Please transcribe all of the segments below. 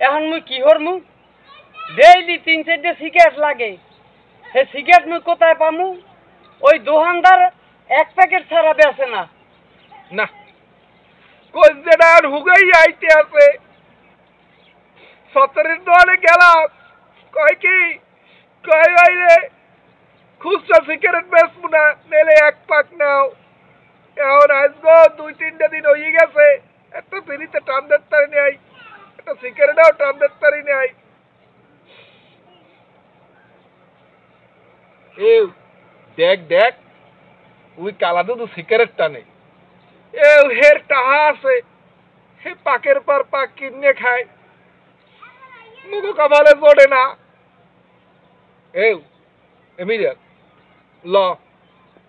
এখন মুই কি করমু? ডেইলি 3-4টে সিগারেট লাগে। হে সিগারেট মুই কোথায় পামু? ওই দোকানদার এক প্যাকেট ছাড়া বেচে না। না কই যেটা হুগাই আইতে আছে সতেরের দোকানে গেলাম কয় কি কয় ভাইরে খুচরা সিগারেট বেচবো না নেলে এক পাক নাও। এখন আসবো 2-3টে দিন হয়ে গেছে একটা ফিরিতে টান দেখতারি নাই একটা সিগারেটও টান দেখতারি নাই। দেখ দেখ ওই কালা দুধু সিগারেট টানে হের টাহা আছে হে পাকের পর পাক কিনে খায় মুখো কামালে পড়ে না। এমিরিয়া ল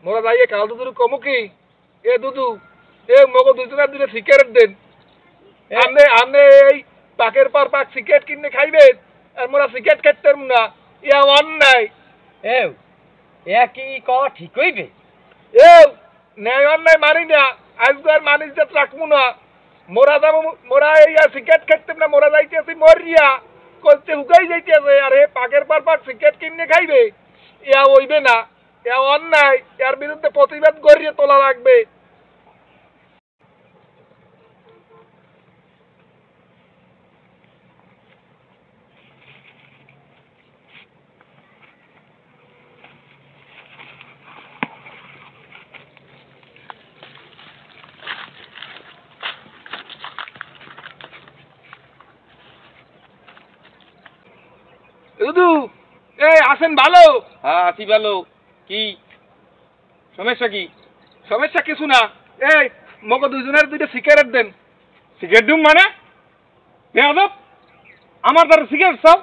মোরা যাইয়ে কাল দুধুর কমু কি এ দুধু মগো দুজনের দুটো সিগারেট দেন আমনে এই পাকের পর পাক সিগারেট কিনে খাইবেন আর মোরা সিগারেট খাইতে পারবো না ইয়া অন্যায়। কি কওয়া ঠিক হইবে? ন্যায় অন্যায় মানি না আজকে আর মানিস যে রাখবো না। মোরা যাবো মোরা এই সিগারেট খাইতে না মোরা যাইতেছি মরিয়া করতে হুকাই যাইতেছে আর পাকের পর পাক সিগারেট কিনে খাইবে ইয়া হইবে না ইয়া অন্যায় এর বিরুদ্ধে প্রতিবাদ করিয়ে তোলা লাগবে। দুদু আসেন ভালো? হ্যাঁ আছি ভালো। কি সমস্যা? কি সমস্যা কিছু না মগো দুজনের দুইটা সিগারেট দেন। সিগারেট দিম মানে বেয়াদব আমার দ্বারা সিগারেট সব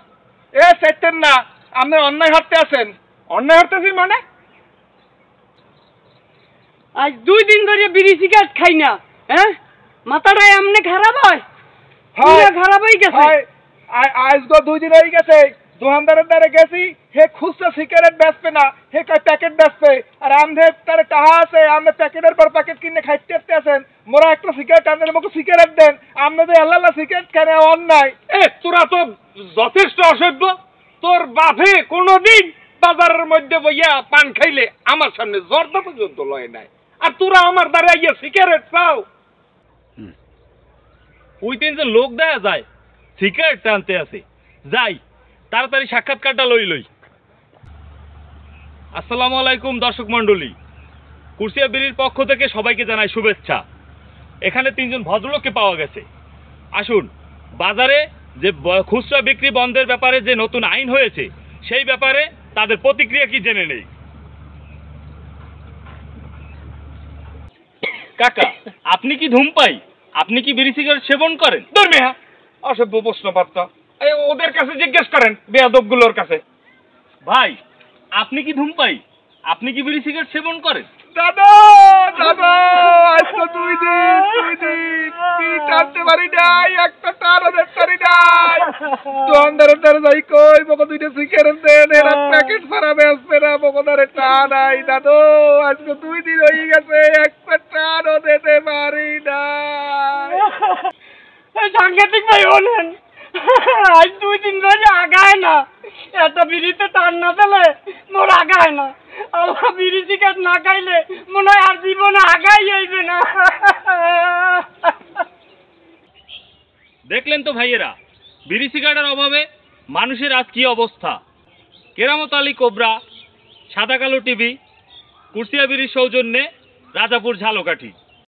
চাইতেন না আপনি অন্যায় হাঁটতে আছেন। অন্যায় হাঁটতেছি মানে? আজ 2 দিন ধরে বিড়ি সিগারেট খাই না। মাথাটা এমনি খারাপ হয় খারাপ হয়ে গেছে। আজ 2 দিন হয়ে গেছে দোকানদারের দ্বারা গেছি হে খুচরা সিগারেট বেচবে না হে প্যাকেট বেচবে আর আমনে তারে টাহা আছে আমনে প্যাকেটের পর প্যাকেট কিনে খাইতে আছেন। মোরা একটা সিগারেট আনলে মোকে সিগারেট দেন আমনে যে আল্লাহ সিগারেট কেনে অন্যায়। তোরা তো যথেষ্ট অসভ্য। তোর বাপে কোনোদিন বাজারের মধ্যে বইয়া পান খাইলে আমার সামনে জর্দা পর্যন্ত লয় নাই আর তোরা আমার দ্বারা ইয়ে সিগারেট চাও। ওই দিন যে লোক দেয়া যায় সিগারেট টানতে আছে যাই তাড়াতাড়ি সাক্ষাৎকারটা লই। আসসালামু আলাইকুম দর্শক মণ্ডলী, কুরসিয়া বিড়ির পক্ষ থেকে সবাইকে জানাই শুভেচ্ছা। এখানে 3জন ভদ্রলোককে পাওয়া গেছে। আসুন বাজারে যে খুচরা বিক্রি বন্ধের ব্যাপারে যে নতুন আইন হয়েছে সেই ব্যাপারে তাদের প্রতিক্রিয়া কি জেনে নেই। কাকা আপনি কি ধূমপাই? আপনি কি বিড়ি সিগারেট সেবন করেন? ধর্মিয়া অসভ্য প্রশ্নবার্তা ওদের কাছে জিজ্ঞেস করেন বেয়াদবগুলোর কাছে। ভাই আপনি কি ধূমপাই? আপনি কি বিড়ি সিগারেট সেবন করেন? দাদা দাদা আজ তো 2 দিন বিড়ি টানতে পারি নাই একটা টানও দেখতে পারি নাই। দোকানদারের দ্বারা যাই কই মগো 2টা সিগারেট দেন এর প্যাকেট ছাড়া বেচবে না মগো দ্বারে টান নাই। দাদু আজকে 2 দিন হয়ে গেছে একটা টানও দিতে পারি নাই। সাংঘাতিক ভাই বলেন আজ 2 দিন ধরে আগায় না একটা বিড়িতে টান না পেলে মোর আগায় না। আল্লাহ বিড়ি সিগারেট না খাইলে মনে হয় আর জীবনে আগাই হইবে না। দেখলেন তো ভাইয়েরা বিড়ি সিগারেটের অভাবে মানুষের আজ কি অবস্থা। কেরামত আলী কোবরা, সাদা কালো টিভি, কুরসিয়া বিড়ির সৌজন্যে রাজাপুর ঝালকাঠি।